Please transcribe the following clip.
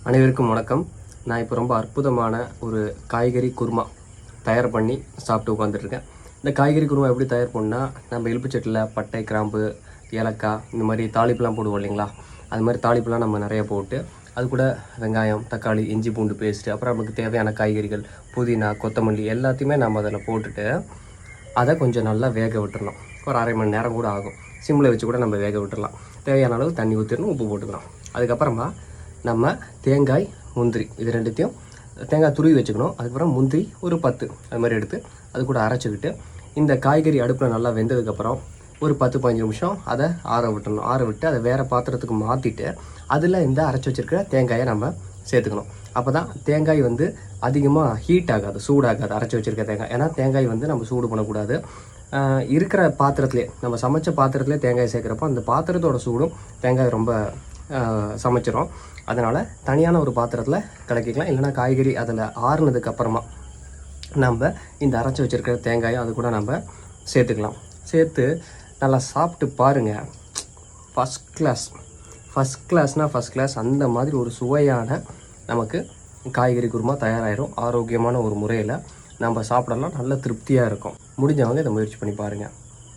அனைவருக்கும் வணக்கம். நான் இப்போ ரொம்ப அற்புதமான ஒரு காய்கறி குருமா தயார் பண்ணி சாப்பிட்டு உட்காந்துட்ருக்கேன். இந்த காய்கறி குருமா எப்படி தயார் பண்ணால், நம்ம எலுப்புச்சட்டில் பட்டை, கிராம்பு, ஏலக்காய் இந்த மாதிரி தாளிப்புலாம் போடுவோம் இல்லைங்களா? அது மாதிரி தாளிப்புலாம் நம்ம நிறைய போட்டு, அது கூட வெங்காயம், தக்காளி, இஞ்சி பூண்டு பேஸ்ட்டு, அப்புறம் நமக்கு தேவையான காய்கறிகள், புதினா, கொத்தமல்லி எல்லாத்தையுமே நம்ம அதில் போட்டுட்டு அதை கொஞ்சம் நல்லா வேக விட்டுறணும். ஒரு அரை மணி நேரம் கூட ஆகும். சிம்மில் வச்சு கூட நம்ம வேக விட்டுடலாம். தேவையான அளவு தண்ணி ஊற்றிடணும், உப்பு போட்டுக்கலாம். அதுக்கப்புறமா நம்ம தேங்காய், முந்திரி இது ரெண்டுத்தையும் தேங்காய் துருவி வச்சுக்கணும். அதுக்கப்புறம் முந்திரி ஒரு 10 அது மாதிரி எடுத்து அது கூட அரைச்சிக்கிட்டு, இந்த காய்கறி அடுப்பில் நல்லா வெந்ததுக்கப்புறம் ஒரு 10-15 நிமிஷம் அதை ஆற விட்டுடணும். ஆற விட்டு அதை வேறு பாத்திரத்துக்கு மாற்றிட்டு அதில் இந்த அரைச்சி வச்சுருக்கிற தேங்காயை நம்ம சேர்த்துக்கணும். அப்போ தான் தேங்காய் வந்து அதிகமாக ஹீட் ஆகாது, சூடாகாது அரைச்சி வச்சுருக்க தேங்காய். ஏன்னா தேங்காய் வந்து நம்ம சூடு பண்ணக்கூடாது. இருக்கிற பாத்திரத்துலேயே, நம்ம சமைச்ச பாத்திரத்துலேயே தேங்காய் சேர்க்குறப்போ அந்த பாத்திரத்தோட சூடும் தேங்காய் ரொம்ப சமைச்சிடும். அதனால் தனியான ஒரு பாத்திரத்தில் கலக்கிக்கலாம். இல்லைனா காய்கறி அதில் ஆறுனதுக்கப்புறமா நம்ம இந்த அரைச்சி வச்சுருக்கிற தேங்காயும் அது கூட நம்ம சேர்த்துக்கலாம். சேர்த்து நல்லா சாப்பிட்டு பாருங்கள். ஃபஸ்ட் கிளாஸ் அந்த மாதிரி ஒரு சுவையான நமக்கு காய்கறி குருமா தயாராகிடும். ஆரோக்கியமான ஒரு முறையில் நம்ம சாப்பிடலாம். நல்ல திருப்தியாக இருக்கும். முடிஞ்சவங்க இதை முயற்சி பண்ணி பாருங்கள்.